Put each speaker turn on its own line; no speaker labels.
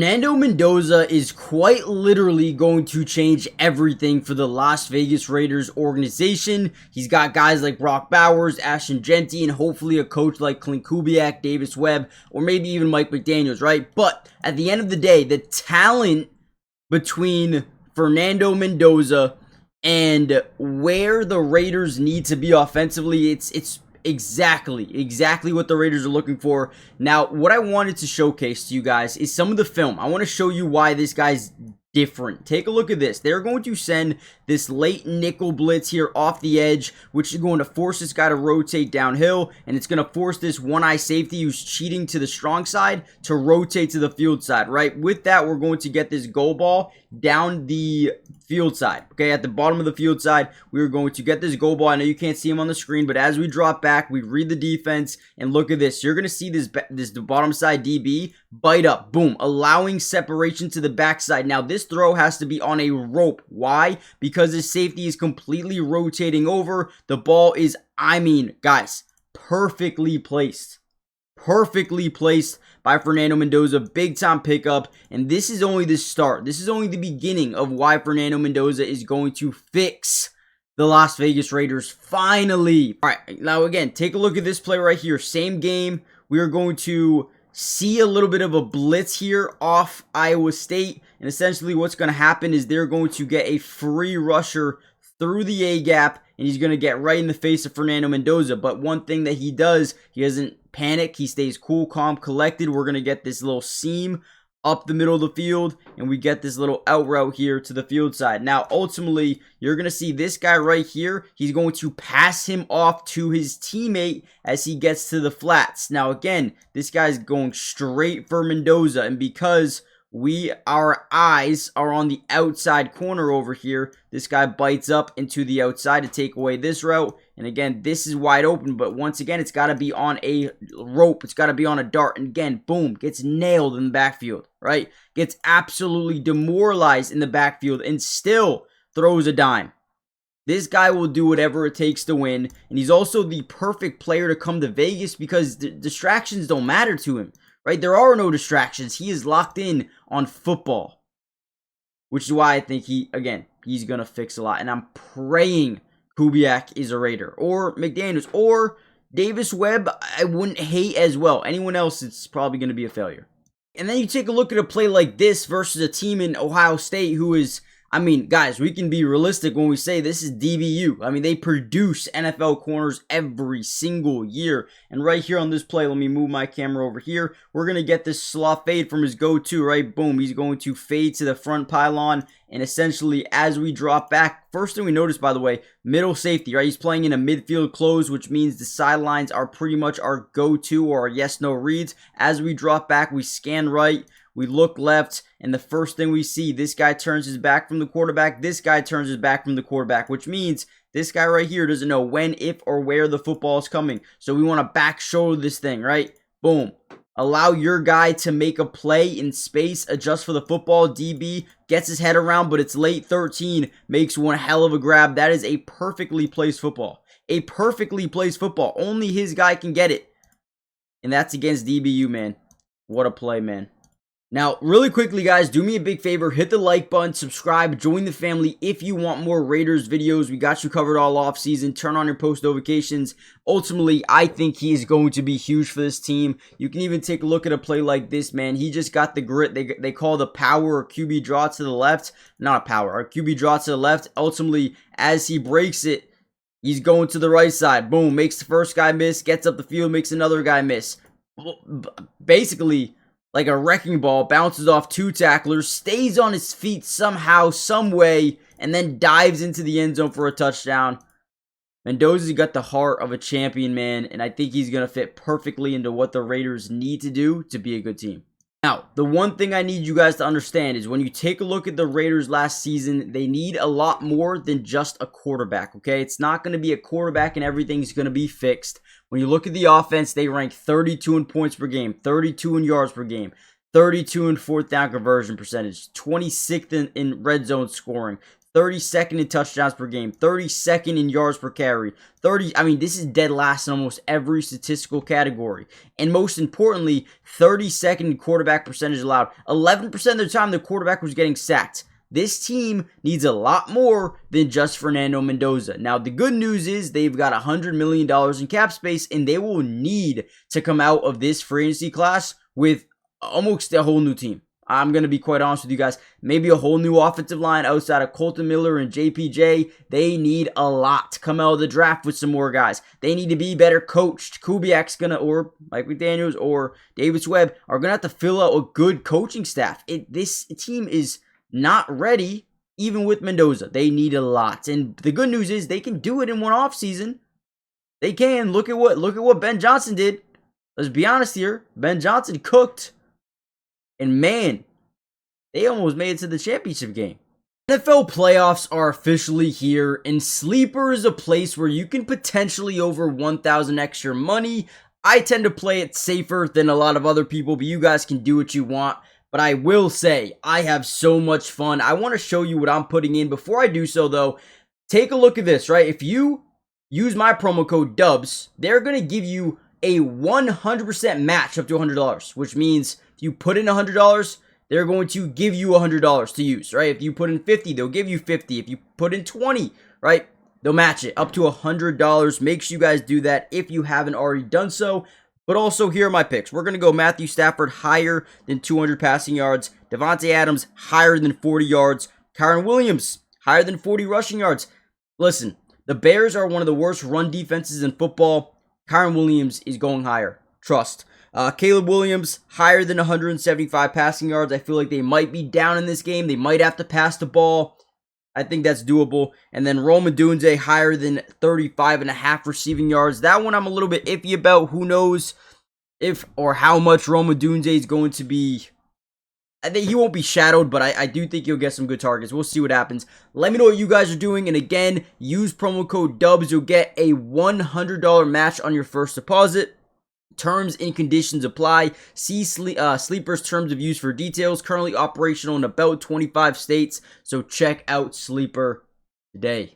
Fernando Mendoza is quite literally going to change everything for the Las Vegas Raiders organization. He's got guys like Brock Bowers, Ashton Genty, and hopefully a coach like Clint Kubiak, Davis Webb, or maybe even Mike McDaniels, right? But at the end of the day, the talent between Fernando Mendoza and where the Raiders need to be offensively, it's exactly what the Raiders are looking for. Now, what I wanted to showcase to you guys is some of the film. I want to show you why this guy's different. Take a look at this. They're going to send this late nickel blitz here off the edge, which is going to force this guy to rotate downhill, and it's going to force this one-eye safety who's cheating to the strong side to rotate to the field side, right? With that, we're going to get this goal ball down the field side, okay? At the bottom of the field side, we're going to get this goal ball. I know you can't see him on the screen, but as we drop back, we read the defense, and look at this. You're going to see this bottom side DB bite up, boom, allowing separation to the backside. Now, this throw has to be on a rope. Why? Because his safety is completely rotating over. The ball is, guys, perfectly placed. Perfectly placed by Fernando Mendoza. Big time pickup. And this is only the start. This is only the beginning of why Fernando Mendoza is going to fix the Las Vegas Raiders finally. All right, now again, take a look at this play right here. Same game. We are going to see a little bit of a blitz here off Iowa State. And essentially what's going to happen is they're going to get a free rusher through the A-gap, and he's going to get right in the face of Fernando Mendoza. But one thing that he does, he doesn't panic. He stays cool, calm, collected. We're going to get this little seam up the middle of the field, and we get this little out route here to the field side. Now, ultimately, you're going to see this guy right here. He's going to pass him off to his teammate as he gets to the flats. Now, again, this guy's going straight for Mendoza, and because our eyes are on the outside corner over here, this guy bites up into the outside to take away this route. And again, this is wide open, but once again, it's got to be on a rope. It's got to be on a dart. And again, boom, gets nailed in the backfield, right? Gets absolutely demoralized in the backfield and still throws a dime. This guy will do whatever it takes to win. And he's also the perfect player to come to Vegas because distractions don't matter to him. Right? There are no distractions. He is locked in on football, which is why I think he's going to fix a lot. And I'm praying Kubiak is a Raider, or McDaniels, or Davis Webb. I wouldn't hate as well. Anyone else, it's probably going to be a failure. And then you take a look at a play like this versus a team in Ohio State who is, guys, we can be realistic when we say this is DBU. They produce NFL corners every single year. And right here on this play, let me move my camera over here. We're going to get this slot fade from his go-to, right? Boom, he's going to fade to the front pylon. And essentially, as we drop back, first thing we notice, by the way, middle safety, right? He's playing in a midfield close, which means the sidelines are pretty much our go-to or our yes-no reads. As we drop back, we scan right. We look left, and the first thing we see, this guy turns his back from the quarterback. This guy turns his back from the quarterback, which means this guy right here doesn't know when, if, or where the football is coming. So we want to back shoulder this thing, right? Boom. Allow your guy to make a play in space, adjust for the football. DB gets his head around, but it's late 13, makes one hell of a grab. That is a perfectly placed football. A perfectly placed football. Only his guy can get it. And that's against DBU, man. What a play, man. Now, really quickly, guys, do me a big favor. Hit the like button, subscribe, join the family if you want more Raiders videos. We got you covered all off season. Turn on your post notifications. Ultimately, I think he is going to be huge for this team. You can even take a look at a play like this, man. He just got the grit. They call the power or QB draw to the left. Not a power, or QB draw to the left. Ultimately, as he breaks it, he's going to the right side. Boom, makes the first guy miss, gets up the field, makes another guy miss. Basically, like a wrecking ball, bounces off two tacklers, stays on his feet somehow, some way, and then dives into the end zone for a touchdown. Mendoza's got the heart of a champion, man, and I think he's going to fit perfectly into what the Raiders need to do to be a good team. Now, the one thing I need you guys to understand is when you take a look at the Raiders last season, they need a lot more than just a quarterback, okay? It's not going to be a quarterback and everything's going to be fixed. When you look at the offense, they rank 32 in points per game, 32 in yards per game, 32 in fourth down conversion percentage, 26th in red zone scoring, 32nd in touchdowns per game, 32nd in yards per carry, this is dead last in almost every statistical category. And most importantly, 32nd in quarterback percentage allowed. 11% of the time the quarterback was getting sacked. This team needs a lot more than just Fernando Mendoza. Now, the good news is they've got $100 million in cap space, and they will need to come out of this free agency class with almost a whole new team. I'm going to be quite honest with you guys. Maybe a whole new offensive line outside of Colton Miller and JPJ. They need a lot to come out of the draft with some more guys. They need to be better coached. Kubiak's going to, or Mike McDaniels or Davis Webb are going to have to fill out a good coaching staff. This team is not ready, even with Mendoza. They need a lot. And the good news is they can do it in one offseason. They can. Look at what Ben Johnson did. Let's be honest here. Ben Johnson cooked. And man, they almost made it to the championship game. NFL playoffs are officially here, and Sleeper is a place where you can potentially over 1,000 extra money. I tend to play it safer than a lot of other people, but you guys can do what you want. But I will say, I have so much fun. I want to show you what I'm putting in. Before I do so, though, take a look at this, right? If you use my promo code DUBS, they're going to give you a 100% match up to $100, which means if you put in $100, they're going to give you $100 to use, right? If you put in 50, they'll give you 50. If you put in 20, right, they'll match it up to $100. Make sure you guys do that if you haven't already done so. But also, here are my picks. We're going to go Matthew Stafford higher than 200 passing yards. Devontae Adams higher than 40 yards. Kyren Williams higher than 40 rushing yards. Listen, the Bears are one of the worst run defenses in football. Kyren Williams is going higher. Trust. Caleb Williams, higher than 175 passing yards. I feel like they might be down in this game. They might have to pass the ball. I think that's doable. And then Rome Odunze, higher than 35.5 receiving yards. That one I'm a little bit iffy about. Who knows if or how much Rome Odunze is going to be. I think he won't be shadowed, but I do think he'll get some good targets. We'll see what happens. Let me know what you guys are doing. And again, use promo code DUBS. You'll get a $100 match on your first deposit. Terms and conditions apply. See Sleeper's terms of use for details. Currently operational in about 25 states. So check out Sleeper today.